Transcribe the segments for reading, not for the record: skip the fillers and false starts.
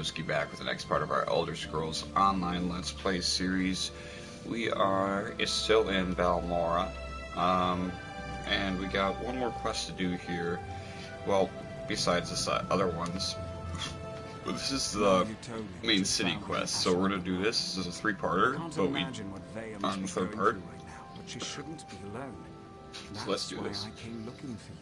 Broski back with the next part of our Elder Scrolls Online Let's Play series. We are still in Balmora, and we got one more quest to do here. Well, besides this other ones. But this is the main city quest, so we're gonna do this. This is a three-parter, but we on the third part. Right now, but she shouldn't be alone. So let's do this. That's why I came looking for you.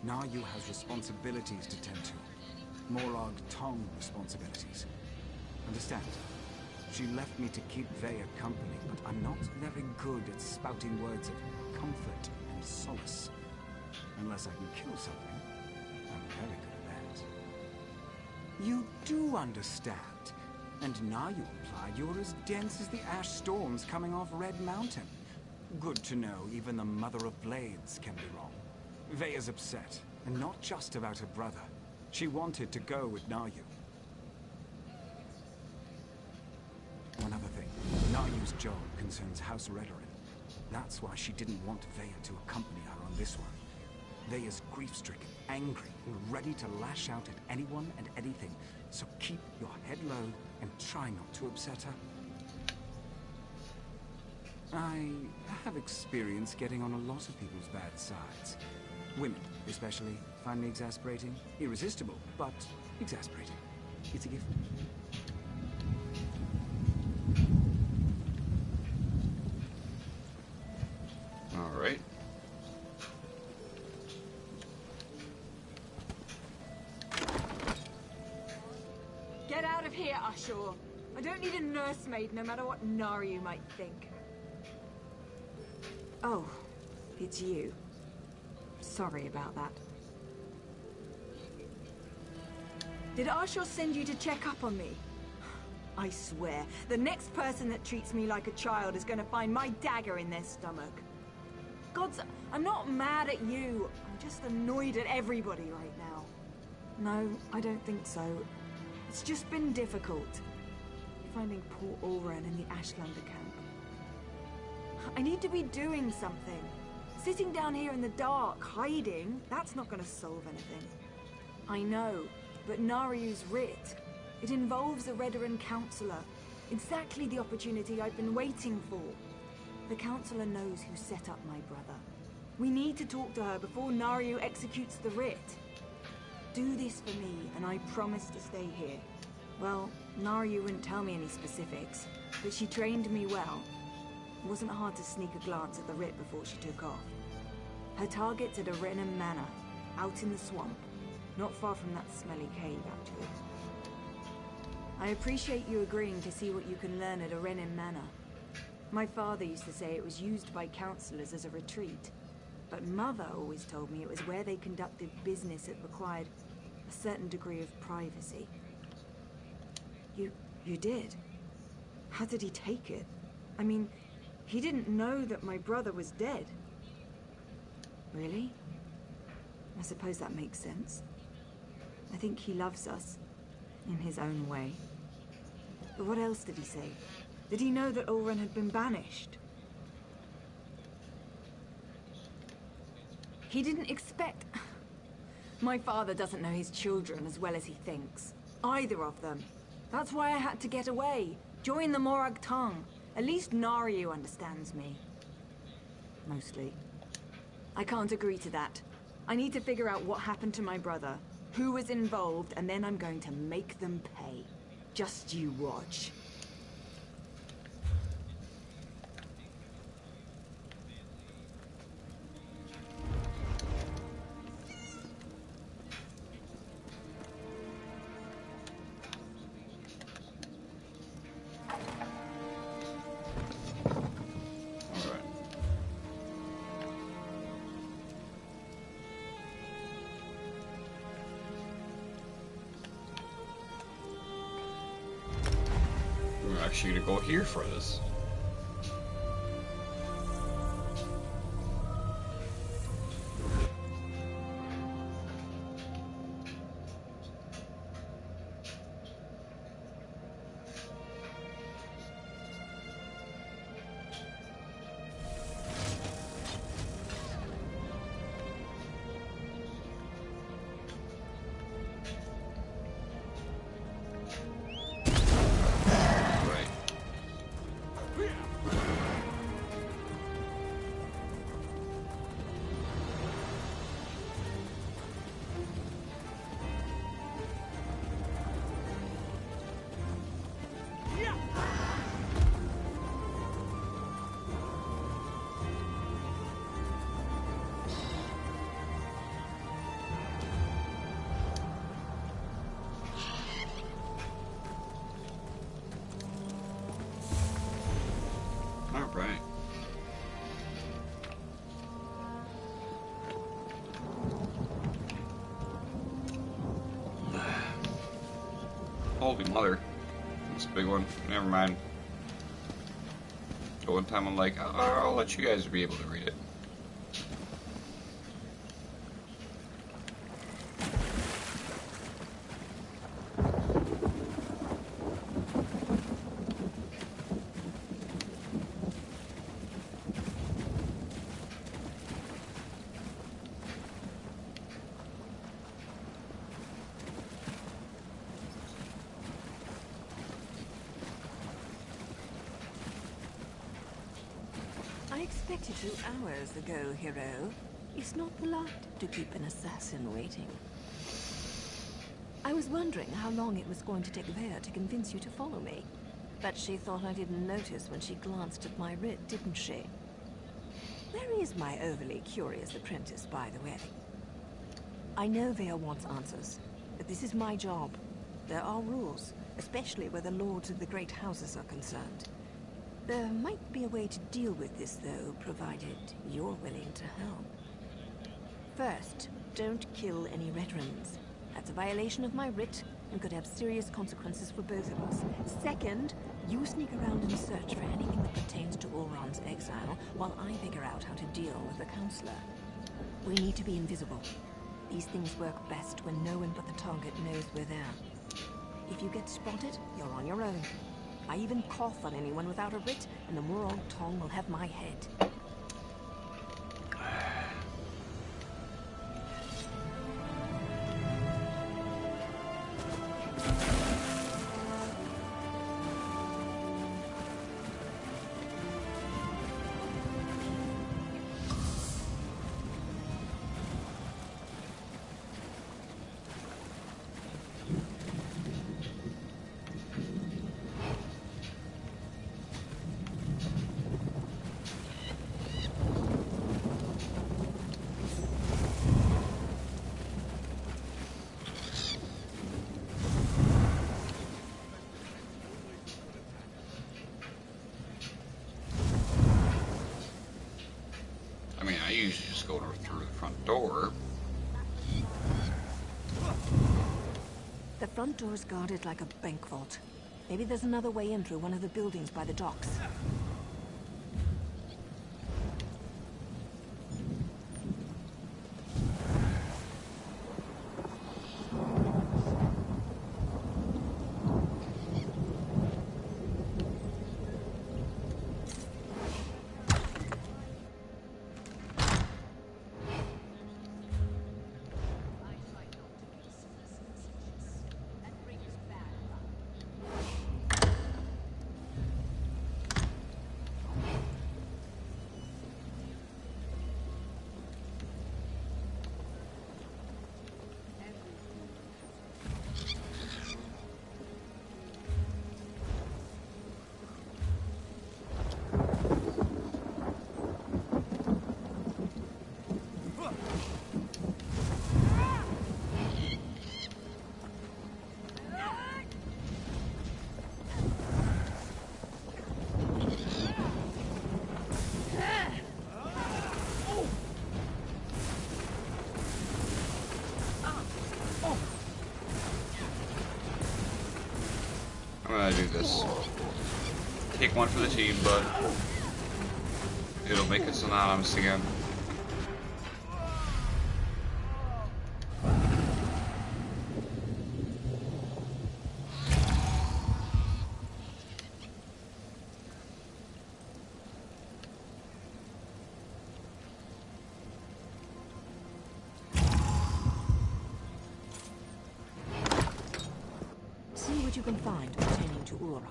Nayu has responsibilities to tend to. Morag Tong responsibilities. Understand? She left me to keep Vaya company, but I'm not very good at spouting words of comfort and solace. Unless I can kill something, I'm very good at that. You do understand. And now you implied you're as dense as the ash storms coming off Red Mountain. Good to know even the Mother of Blades can be wrong. Vaya's upset, and not just about her brother. She wanted to go with Nayu. One other thing. Nayu's job concerns House Redoran. That's why she didn't want Vaya to accompany her on this one. Vaya's grief-stricken, angry, and ready to lash out at anyone and anything. So keep your head low and try not to upset her. I have experience getting on a lot of people's bad sides. Women, especially, find me exasperating. Irresistible, but exasperating. It's a gift. All right. Get out of here, Ashur. I don't need a nursemaid, no matter what Naru might think. Oh, it's you. Sorry about that. Did Ashur send you to check up on me? I swear, the next person that treats me like a child is going to find my dagger in their stomach. Gods, I'm not mad at you. I'm just annoyed at everybody right now. No, I don't think so. It's just been difficult. Finding poor Ulren in the Ashlander camp. I need to be doing something. Sitting down here in the dark, hiding, that's not going to solve anything. I know, but Naryu's writ. It involves a Redoran counselor. Exactly the opportunity I've been waiting for. The counselor knows who set up my brother. We need to talk to her before Naryu executes the writ. Do this for me, and I promise to stay here. Well, Naryu wouldn't tell me any specifics, but she trained me well. It wasn't hard to sneak a glance at the writ before she took off. Her target's at Arenum Manor, out in the swamp. Not far from that smelly cave, actually. I appreciate you agreeing to see what you can learn at Arenum Manor. My father used to say it was used by counselors as a retreat, but Mother always told me it was where they conducted business that required a certain degree of privacy. You did? How did he take it? I mean, he didn't know that my brother was dead. Really? I suppose that makes sense. I think he loves us, in his own way. But what else did he say? Did he know that Ulren had been banished? He didn't expect... My father doesn't know his children as well as he thinks. Either of them. That's why I had to get away. Join the Morag Tong. At least Naryu understands me. Mostly. I can't agree to that. I need to figure out what happened to my brother, who was involved, and then I'm going to make them pay. Just you watch. We're actually gonna go here for this. Holy mother. That's a big one. Never mind. But one time I'm like, I'll let you guys be able to read it. I expected you hours ago, hero. It's not polite to keep an assassin waiting. I was wondering how long it was going to take Vea to convince you to follow me. But she thought I didn't notice when she glanced at my writ, didn't she? Where is my overly curious apprentice, by the way? I know Vea wants answers, but this is my job. There are rules, especially where the lords of the great houses are concerned. There might be a way to deal with this, though, provided you're willing to help. First, don't kill any veterans. That's a violation of my writ and could have serious consequences for both of us. Second, you sneak around and search for anything that pertains to Oron's exile, while I figure out how to deal with the Counselor. We need to be invisible. These things work best when no one but the target knows we're there. If you get spotted, you're on your own. I even cough on anyone without a writ, and the Morog Tong will have my head. I usually just go through the front door. The front door's guarded like a bank vault. Maybe there's another way in through one of the buildings by the docks. I'm gonna do this. Take one for the team, but it'll make us anonymous again. See what you can find pertaining to Oron.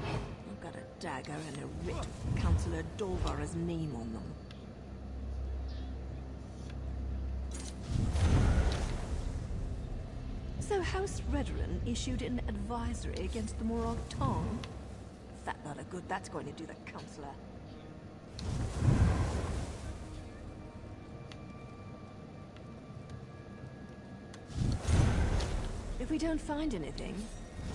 I've got a dagger and a writ with Councillor Dolvar's name on them. So House Redoran issued an advisory against the Morog Tong? That lot of good that's going to do the Councillor. If we don't find anything,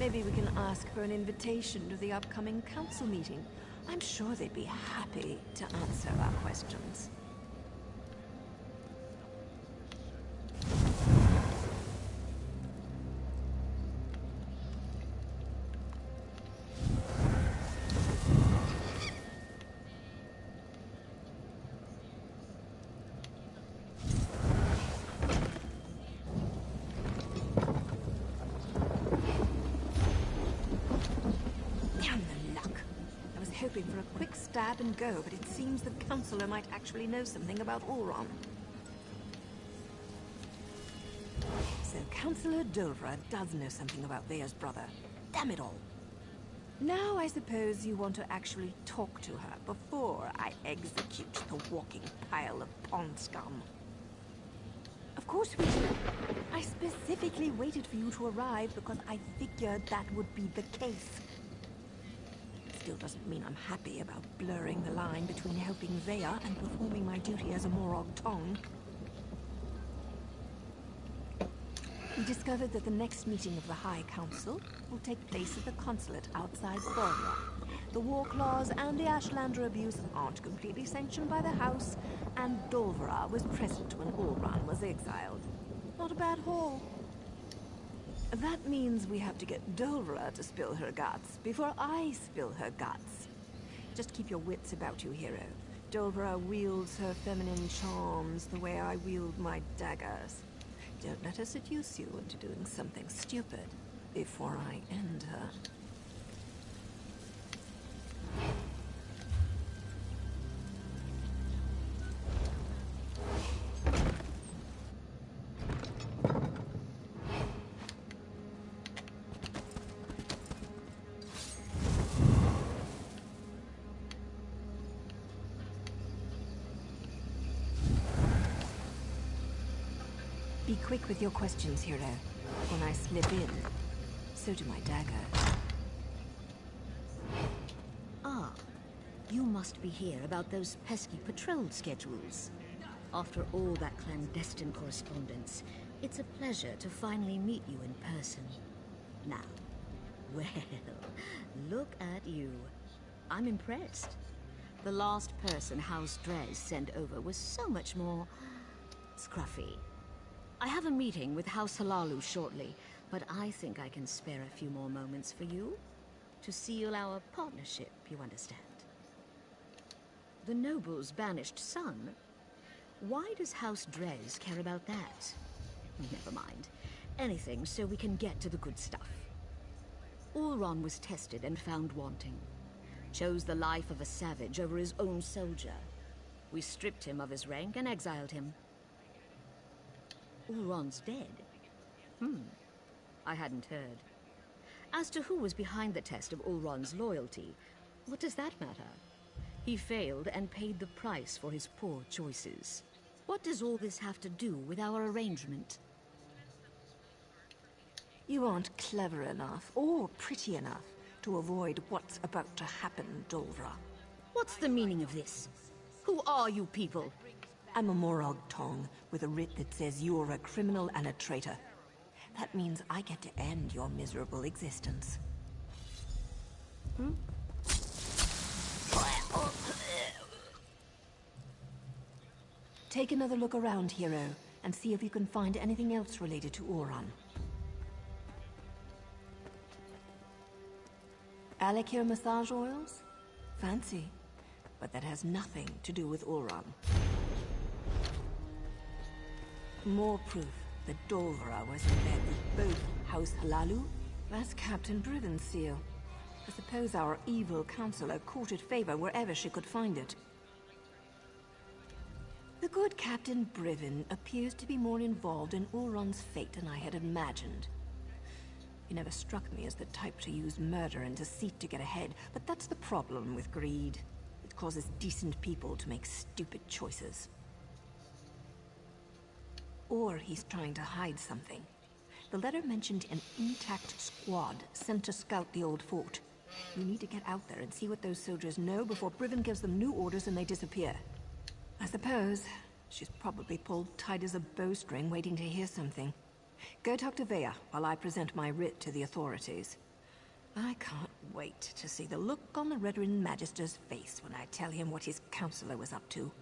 maybe we can ask for an invitation to the upcoming council meeting. I'm sure they'd be happy to answer our questions. stab and go, but it seems the Counselor might actually know something about Ulron. So Counselor Dovra does know something about Vea's brother. Damn it all. Now I suppose you want to actually talk to her before I execute the walking pile of pond scum. Of course we do. I specifically waited for you to arrive because I figured that would be the case. Still doesn't mean I'm happy about blurring the line between helping Vea and performing my duty as a Morag Tong. We discovered that the next meeting of the High Council will take place at the consulate outside Balmora. The war clause and the Ashlander abuse aren't completely sanctioned by the House, and Dolvera was present when Ulron was exiled. Not a bad haul. That means we have to get Dolvera to spill her guts before I spill her guts. Just keep your wits about you, hero. Dolvera wields her feminine charms the way I wield my daggers. Don't let her seduce you into doing something stupid before I end her. Be quick with your questions, hero. When I slip in, so do my dagger. Ah, you must be here about those pesky patrol schedules. After all that clandestine correspondence, it's a pleasure to finally meet you in person. Now, well, look at you. I'm impressed. The last person House Drez sent over was so much more scruffy. I have a meeting with House Halalu shortly, but I think I can spare a few more moments for you to seal our partnership, you understand. The noble's banished son? Why does House Drez care about that? Never mind. Anything so we can get to the good stuff. Ulron was tested and found wanting. Chose the life of a savage over his own soldier. We stripped him of his rank and exiled him. Ulron's dead? I hadn't heard. As to who was behind the test of Ulron's loyalty, what does that matter? He failed and paid the price for his poor choices. What does all this have to do with our arrangement? You aren't clever enough, or pretty enough, to avoid what's about to happen, Dolvera. What's the meaning of this? Who are you people? I'm a Morag Tong with a writ that says you're a criminal and a traitor. That means I get to end your miserable existence. Take another look around, hero, and see if you can find anything else related to Ulron. Alakir massage oils? Fancy. But that has nothing to do with Ulron. More proof that Dolvera was in bed with both House Halalu. That's Captain Briven's seal. I suppose our evil counselor courted favor wherever she could find it. The good Captain Briven appears to be more involved in Ulron's fate than I had imagined. He never struck me as the type to use murder and deceit to get ahead, but that's the problem with greed. It causes decent people to make stupid choices. Or he's trying to hide something. The letter mentioned an intact squad sent to scout the old fort. We need to get out there and see what those soldiers know before Briven gives them new orders and they disappear. I suppose she's probably pulled tight as a bowstring waiting to hear something. Go talk to Vea while I present my writ to the authorities. I can't wait to see the look on the Redoran Magister's face when I tell him what his counselor was up to.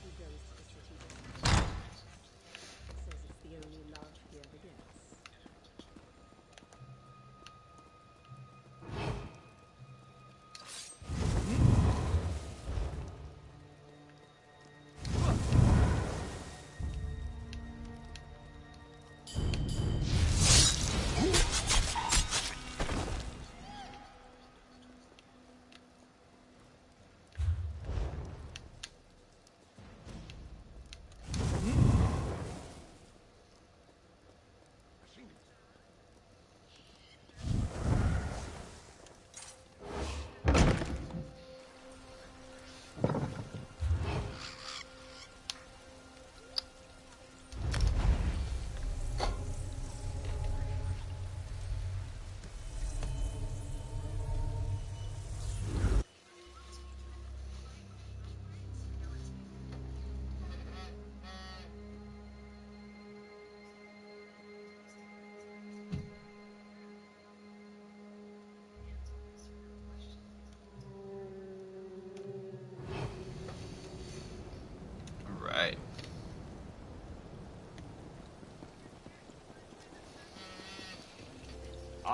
Well, I suppose you're not the only large he ever gets. Says it's the only lodge he ever gets.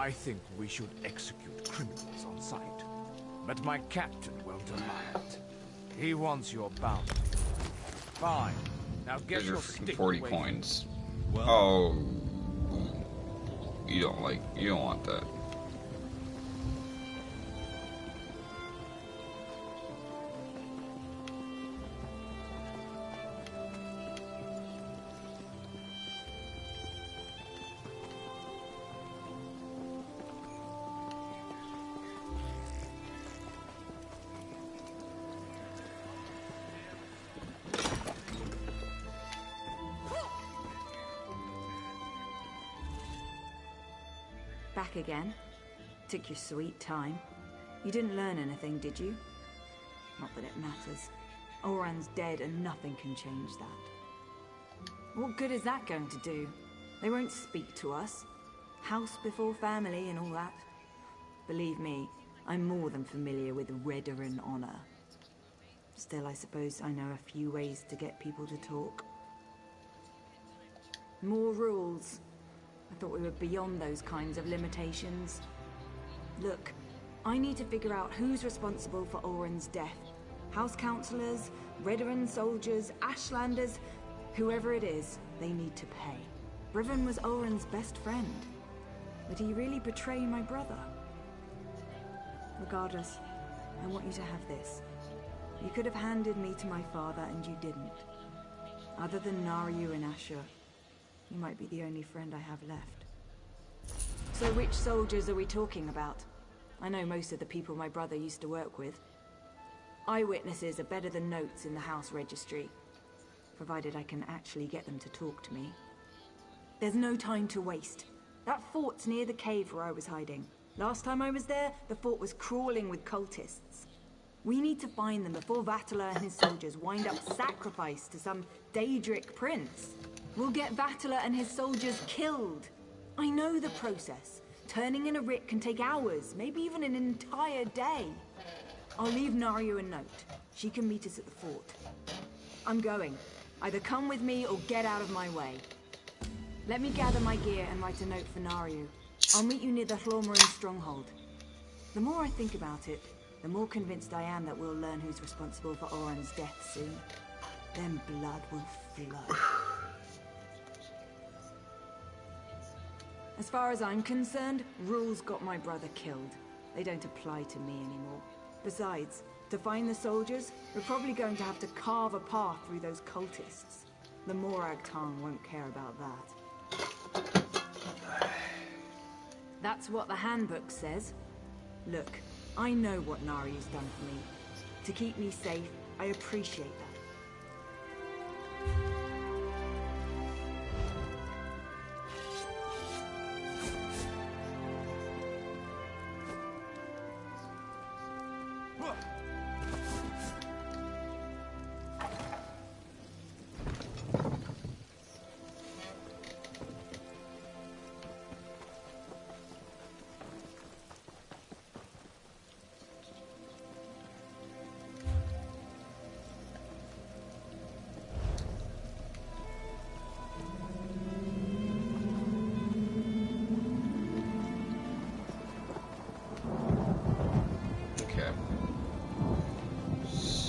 I think we should execute criminals on sight. But my captain won't allow it. He wants your bounty. Fine. Now get Here's your your freaking stick 40 away. coins. Well, Oh. You don't want that. Back again? Took your sweet time. You didn't learn anything, did you? Not that it matters. Oran's dead and nothing can change that. What good is that going to do? They won't speak to us. House before family and all that. Believe me, I'm more than familiar with Redaran honor. Still, I suppose I know a few ways to get people to talk. More rules. I thought we were beyond those kinds of limitations. Look, I need to figure out who's responsible for Oren's death. House councillors, Redaran soldiers, Ashlanders, whoever it is, they need to pay. Riven was Oren's best friend. Would he really betray my brother? Regardless, I want you to have this. You could have handed me to my father and you didn't. Other than Naryu and Asher, you might be the only friend I have left. So which soldiers are we talking about? I know most of the people my brother used to work with. Eyewitnesses are better than notes in the house registry, provided I can actually get them to talk to me. There's no time to waste. That fort's near the cave where I was hiding. Last time I was there, the fort was crawling with cultists. We need to find them before Vatala and his soldiers wind up sacrificed to some Daedric prince. We'll get Vatala and his soldiers killed. I know the process. Turning in a writ can take hours, maybe even an entire day. I'll leave Naryu a note. She can meet us at the fort. I'm going. Either come with me or get out of my way. Let me gather my gear and write a note for Naryu. I'll meet you near the Hlormarin stronghold. The more I think about it, the more convinced I am that we'll learn who's responsible for Oren's death soon. Then blood will flow. As far as I'm concerned, rules got my brother killed. They don't apply to me anymore. Besides, to find the soldiers, we're probably going to have to carve a path through those cultists. The Morag tongue won't care about that. That's what the handbook says. Look, I know what Nari's done for me. To keep me safe, I appreciate that.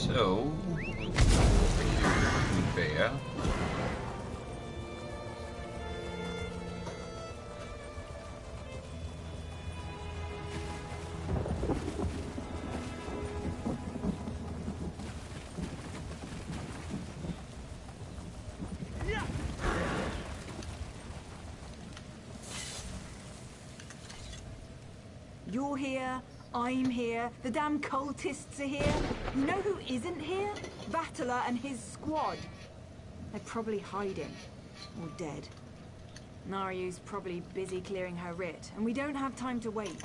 So, over here with Bea. You're here, I'm here, the damn cultists are here. You know who isn't here? Vatala and his squad. They're probably hiding, or dead. Naryu's probably busy clearing her writ, and we don't have time to wait.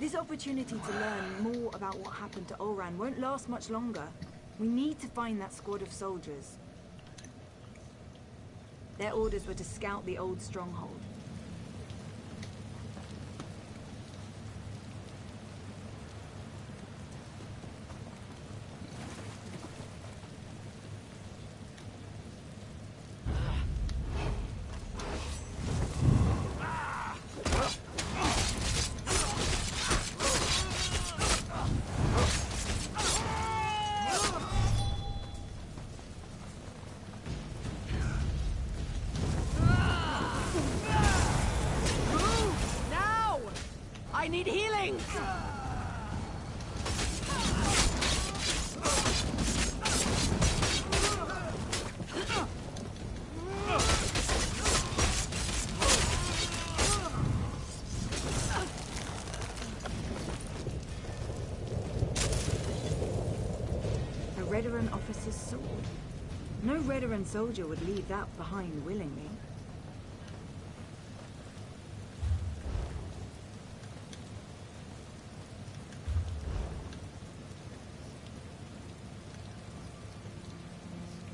This opportunity to learn more about what happened to Oran won't last much longer. We need to find that squad of soldiers. Their orders were to scout the old stronghold. Veteran officer's sword. No veteran soldier would leave that behind willingly.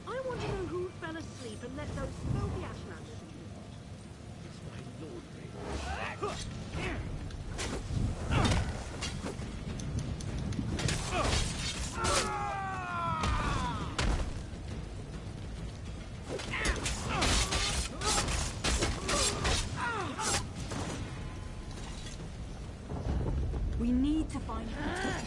I want to know who fell asleep and let those filthy Ashlanders leave. It's my lord. We need to find her.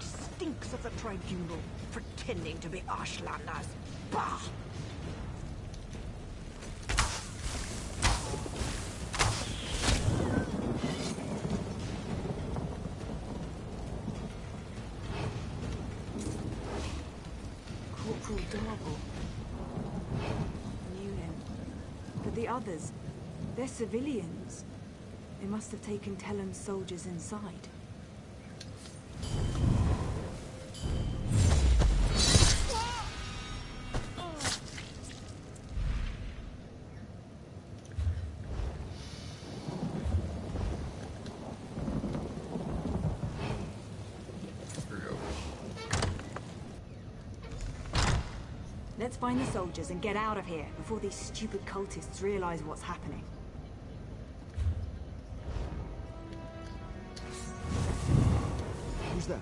Stinks of the tribunal, pretending to be Ashlanders. Bah! Corporal Darble. Knew him. But the others, they're civilians. They must have taken Tellem's soldiers inside. Let's find the soldiers and get out of here before these stupid cultists realize what's happening. Who's that?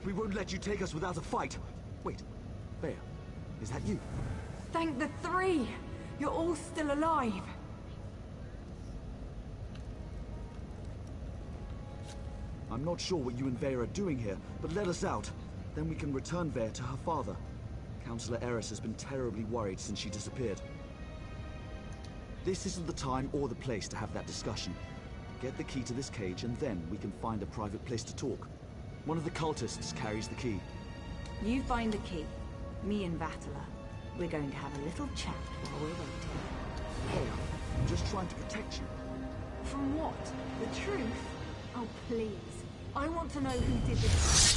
We won't let you take us without a fight. Wait, Bea, is that you? Thank the three! You're all still alive! I'm not sure what you and Vea are doing here, but let us out. Then we can return Vea to her father. Councillor Eris has been terribly worried since she disappeared. This isn't the time or the place to have that discussion. Get the key to this cage and then we can find a private place to talk. One of the cultists carries the key. You find the key. Me and Vatala. We're going to have a little chat while we're waiting. Vea, I'm just trying to protect you. From what? The truth? Oh, please. I want to know who did this.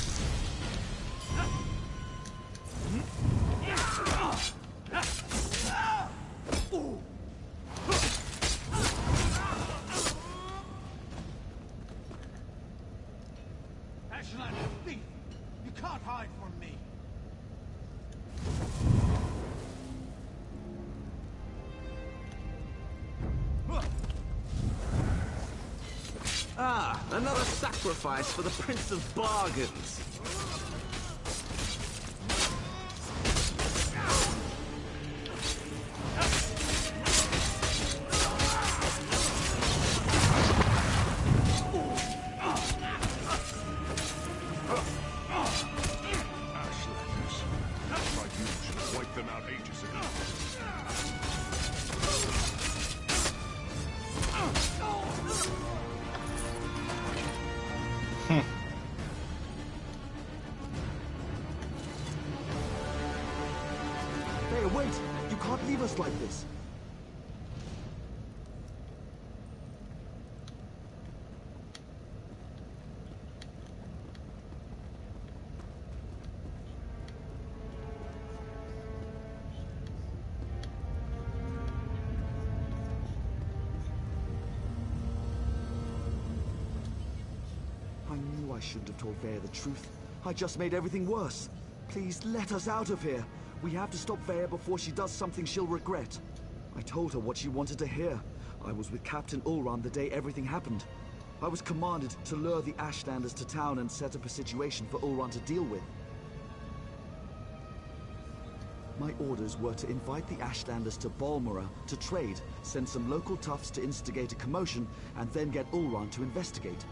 Ashland, thief! You can't hide from me! Ah, another sacrifice for the Prince of Bargains. Ashlanders. Tribunal should have wiped them out ages ago. Vea, wait! You can't leave us like this! I knew I shouldn't have told Vea the truth. I just made everything worse. Please let us out of here. We have to stop Vea before she does something she'll regret. I told her what she wanted to hear. I was with Captain Ulran the day everything happened. I was commanded to lure the Ashlanders to town and set up a situation for Ulran to deal with. My orders were to invite the Ashlanders to Balmora to trade, send some local toughs to instigate a commotion, and then get Ulran to investigate.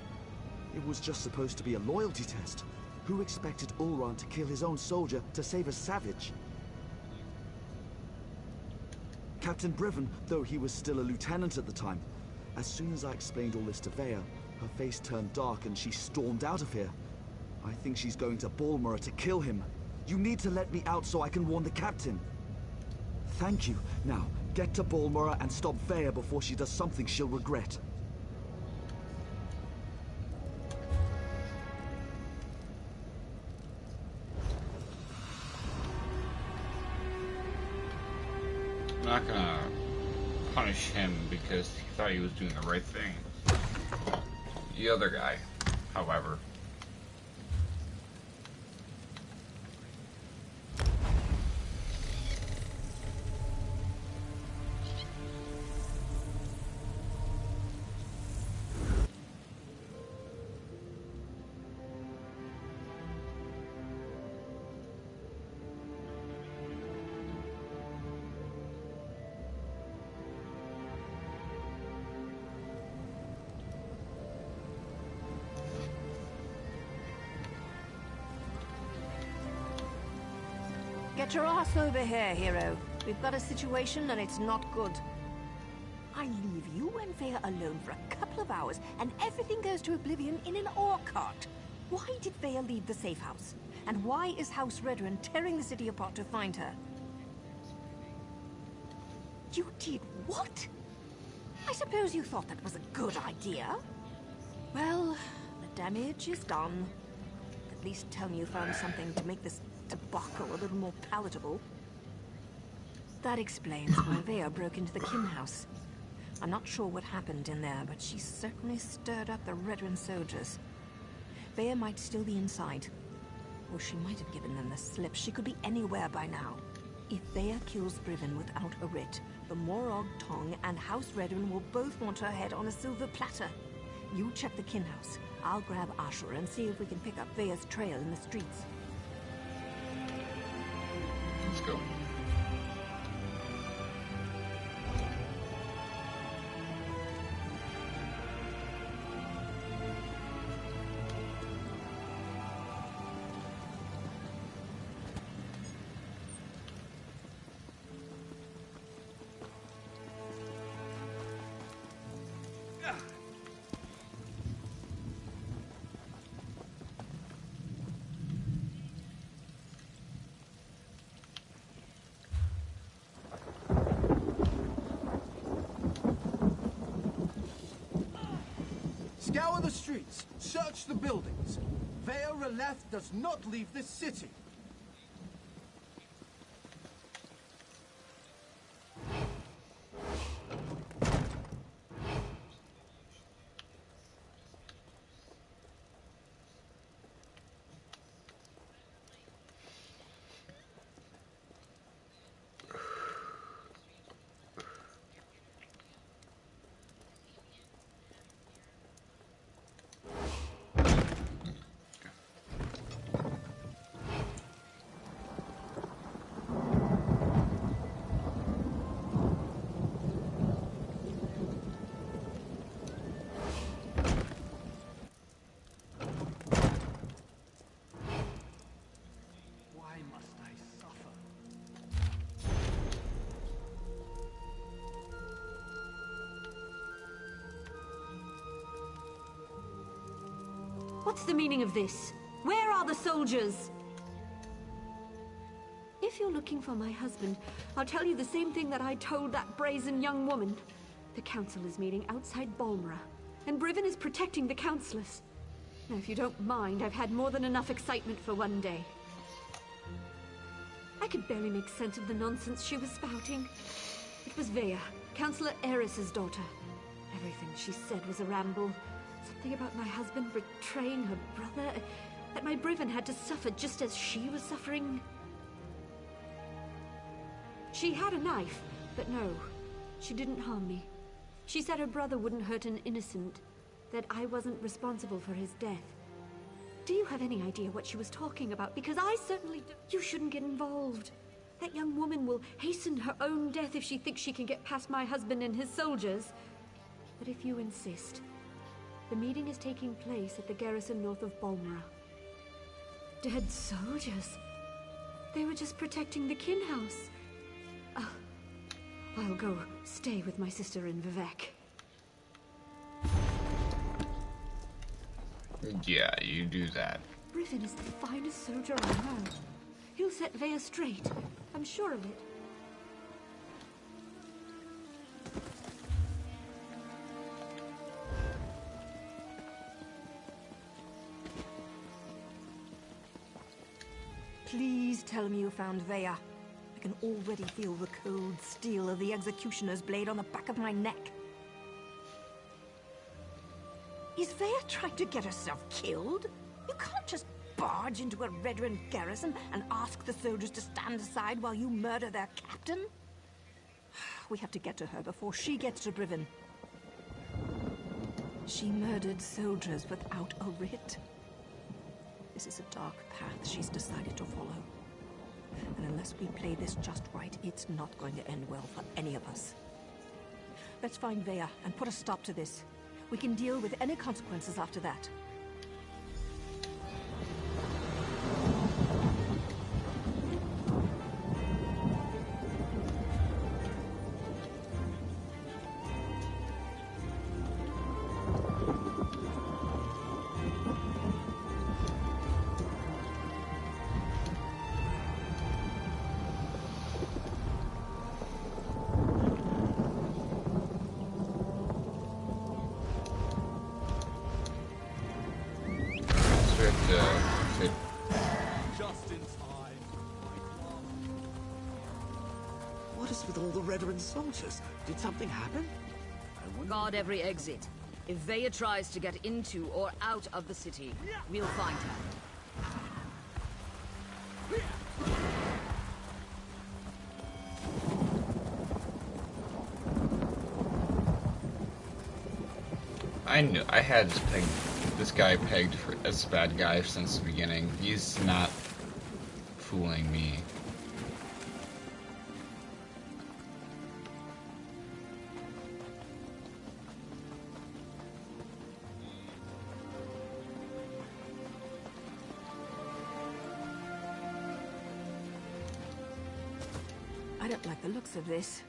It was just supposed to be a loyalty test. Who expected Ulran to kill his own soldier to save a savage? Captain Briven, though he was still a lieutenant at the time, as soon as I explained all this to Vea, her face turned dark and she stormed out of here. I think she's going to Balmora to kill him. You need to let me out so I can warn the captain. Thank you. Now, get to Balmora and stop Vea before she does something she'll regret. I'm not gonna punish him because he thought he was doing the right thing. The other guy, however. Get your ass over here, hero. We've got a situation and it's not good. I leave you and Vea alone for a couple of hours and everything goes to oblivion in an ore cart. Why did Vea leave the safe house? And why is House Redren tearing the city apart to find her? You did what? I suppose you thought that was a good idea? Well, the damage is done. At least tell me you found something to make this debacle a little more palatable. That explains why Vea broke into the Kin house. I'm not sure what happened in there, but she certainly stirred up the Redren soldiers. Vea might still be inside. Or she might have given them the slip. She could be anywhere by now. If Vea kills Briven without a writ, the Morag Tong and House Redren will both want her head on a silver platter. You check the Kin house. I'll grab Ashur and see if we can pick up Vea's trail in the streets. Let's go. Scour the streets, search the buildings. Vea Releth does not leave this city. What's the meaning of this? Where are the soldiers? If you're looking for my husband, I'll tell you the same thing that I told that brazen young woman. The council is meeting outside Balmora, and Briven is protecting the councillors. Now, if you don't mind, I've had more than enough excitement for one day. I could barely make sense of the nonsense she was spouting. It was Vea, Councillor Eris's daughter. Everything she said was a ramble. Something about my husband betraying her brother, that my Briven had to suffer just as she was suffering. She had a knife, but no, she didn't harm me. She said her brother wouldn't hurt an innocent, that I wasn't responsible for his death. Do you have any idea what she was talking about? Because I certainly do. You shouldn't get involved. That young woman will hasten her own death if she thinks she can get past my husband and his soldiers. But if you insist, the meeting is taking place at the garrison north of Balmora. Dead soldiers? They were just protecting the kin house. I'll go stay with my sister in Vivek. Yeah, you do that. Brivin is the finest soldier I know. He'll set Vea straight. I'm sure of it. Please tell me you found Vea. I can already feel the cold steel of the executioner's blade on the back of my neck. Is Vea trying to get herself killed? You can't just barge into a Redrun garrison and ask the soldiers to stand aside while you murder their captain? We have to get to her before she gets to Brivin. She murdered soldiers without a writ. This is a dark path she's decided to follow. And unless we play this just right, it's not going to end well for any of us. Let's find Vea and put a stop to this. We can deal with any consequences after that. Just in time. What is with all the Redrun soldiers? Did something happen? Guard every exit. If Vea tries to get into or out of the city, we'll find her. I knew I had this guy pegged for as a bad guy since the beginning. He's not fooling me. I don't like the looks of this.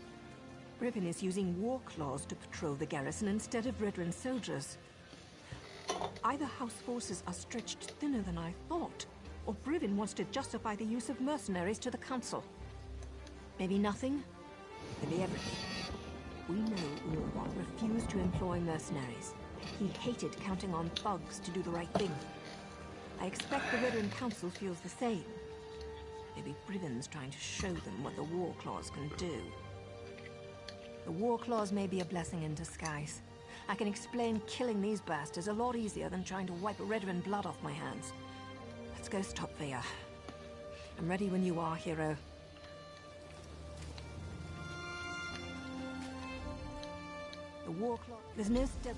Brivin is using war claws to patrol the garrison instead of Redrun soldiers. Either House forces are stretched thinner than I thought, or Brivin wants to justify the use of mercenaries to the council. Maybe nothing, maybe everything. We know Urwald refused to employ mercenaries. He hated counting on thugs to do the right thing. I expect the Redrun Council feels the same. Maybe Brivin's trying to show them what the war claws can do. The war claws may be a blessing in disguise. I can explain killing these bastards a lot easier than trying to wipe Redrun blood off my hands. Let's go stop Vea. I'm ready when you are, hero. The war claw... There's no step...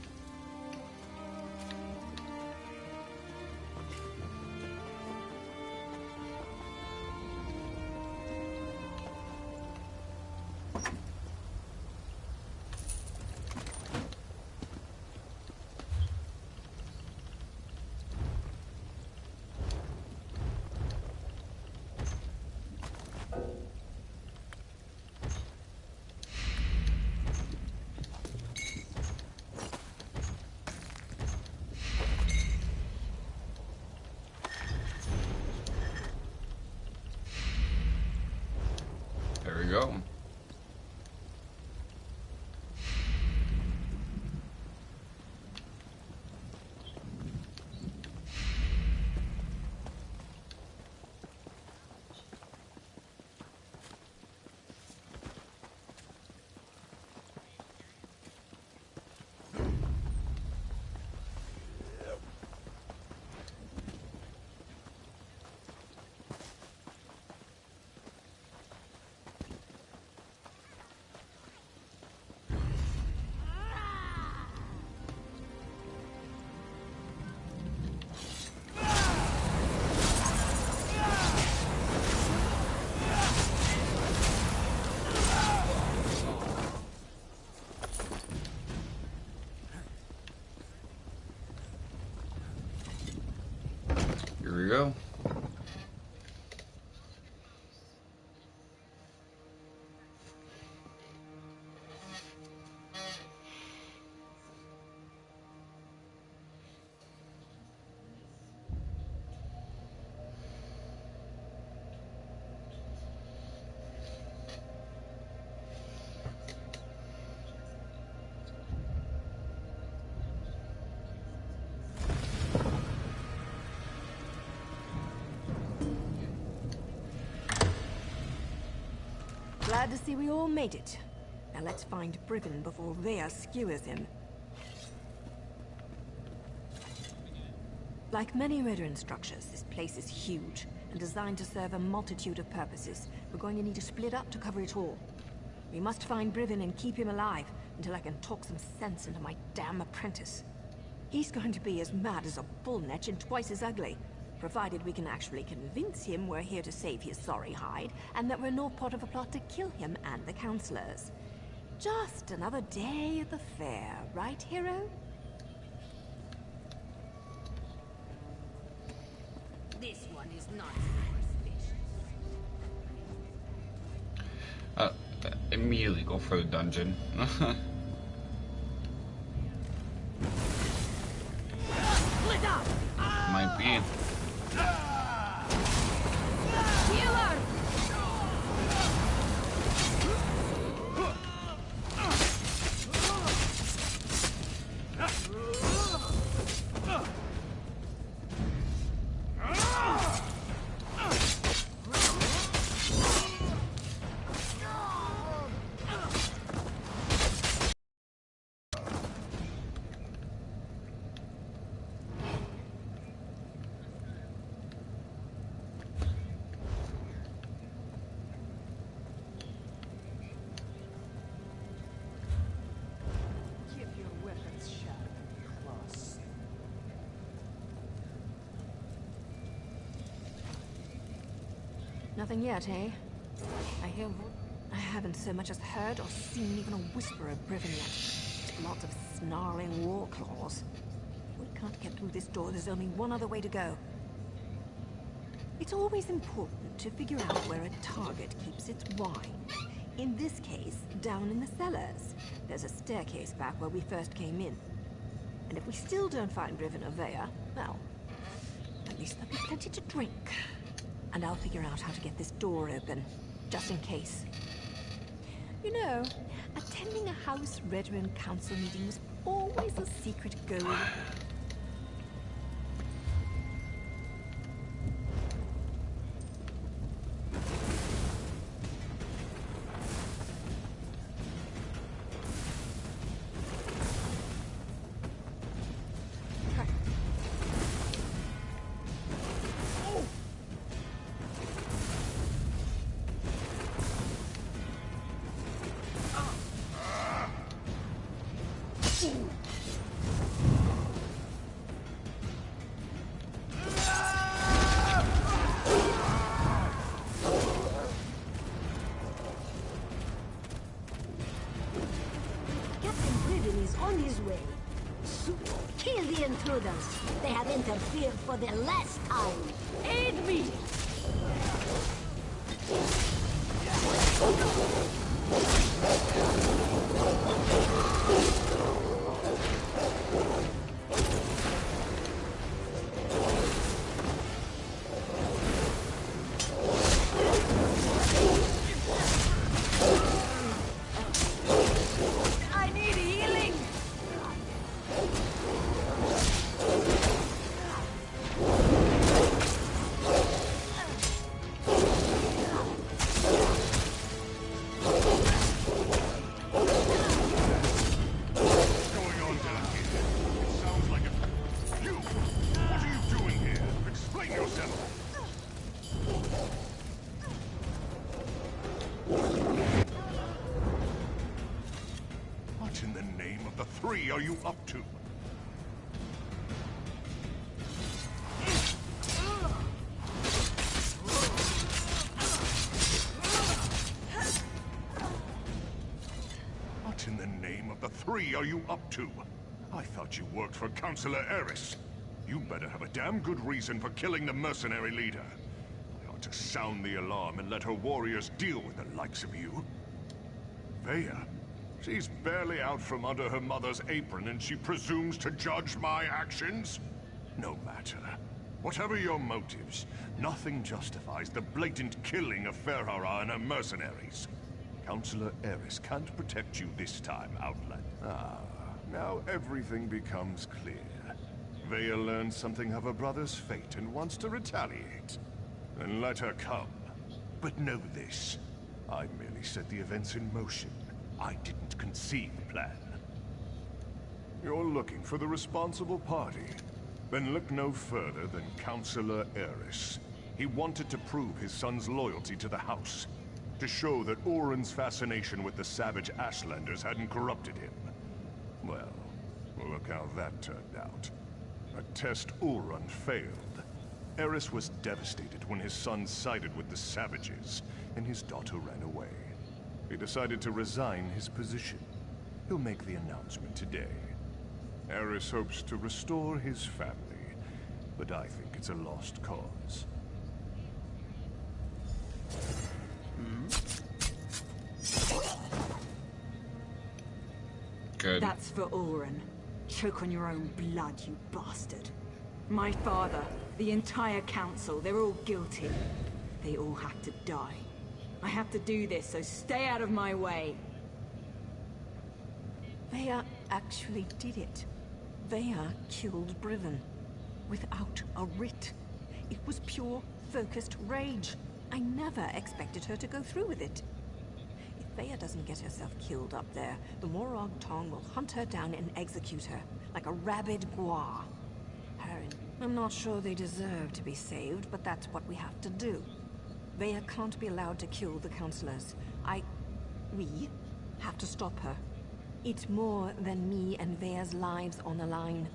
There we go. Here we go. Glad to see we all made it. Now let's find Brivin before Vea skewers him. Like many Redoran structures, this place is huge and designed to serve a multitude of purposes. We're going to need to split up to cover it all. We must find Brivin and keep him alive until I can talk some sense into my damn apprentice. He's going to be as mad as a bullnetch and twice as ugly, provided we can actually convince him we're here to save his sorry hide, and that we're not part of a plot to kill him and the counselors. Just another day at the fair, right, hero? This one is not superstitious. Immediately go for the dungeon. Might be. Nothing yet, eh? I haven't so much as heard or seen even a whisper of Brivin yet. Lots of snarling war claws. If we can't get through this door, there's only one other way to go. It's always important to figure out where a target keeps its wine. In this case, down in the cellars. There's a staircase back where we first came in. And if we still don't find Brivin or Vea, well, at least there'll be plenty to drink. And I'll figure out how to get this door open, just in case. You know, attending a House Redoran Council meeting was always a secret goal. On his way. Kill the intruders. They have interfered for the last time. Aid me! Are you up to? What in the name of the three are you up to? I thought you worked for Counselor Eris. You better have a damn good reason for killing the mercenary leader. I ought to sound the alarm and let her warriors deal with the likes of you. Veya, she's barely out from under her mother's apron and she presumes to judge my actions? No matter. Whatever your motives, nothing justifies the blatant killing of Ferrara and her mercenaries. Counselor Eris can't protect you this time, Outland. Ah, now everything becomes clear. Veya learned something of her brother's fate and wants to retaliate. Then let her come. But know this. I merely set the events in motion. I didn't conceive the plan. You're looking for the responsible party. Then look no further than Counselor Eris. He wanted to prove his son's loyalty to the House. To show that Oren's fascination with the savage Ashlanders hadn't corrupted him. Well, look how that turned out. A test Oren failed. Eris was devastated when his son sided with the savages, and his daughter ran away. He decided to resign his position. He'll make the announcement today. Eris hopes to restore his family, but I think it's a lost cause. Good. That's for Oren. Choke on your own blood, you bastard. My father, the entire council, they're all guilty. They all have to die. I have to do this, so stay out of my way. Veya actually did it. Veya killed Briven. Without a writ. It was pure, focused rage. I never expected her to go through with it. If Veya doesn't get herself killed up there, the Morag Tong will hunt her down and execute her, like a rabid gua. I'm not sure they deserve to be saved, but that's what we have to do. Veya can't be allowed to kill the counselors. We have to stop her. It's more than me and Veya's lives on the line.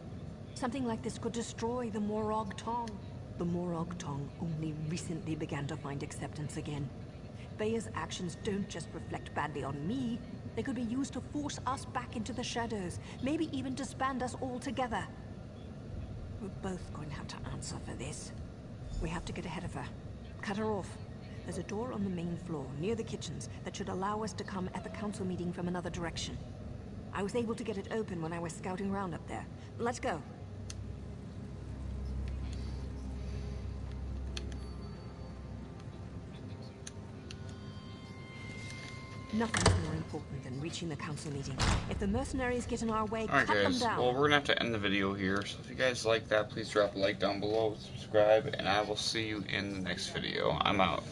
Something like this could destroy the Morag Tong. The Morag Tong only recently began to find acceptance again. Veya's actions don't just reflect badly on me. They could be used to force us back into the shadows, maybe even disband us all together. We're both going to have to answer for this. We have to get ahead of her. Cut her off. There's a door on the main floor, near the kitchens, that should allow us to come at the council meeting from another direction. I was able to get it open when I was scouting around up there. Let's go. Nothing's more important than reaching the council meeting. If the mercenaries get in our way, Alright cut them guys, down. well we're gonna have to end the video here, so if you guys like that, please drop a like down below, subscribe, and I will see you in the next video. I'm out.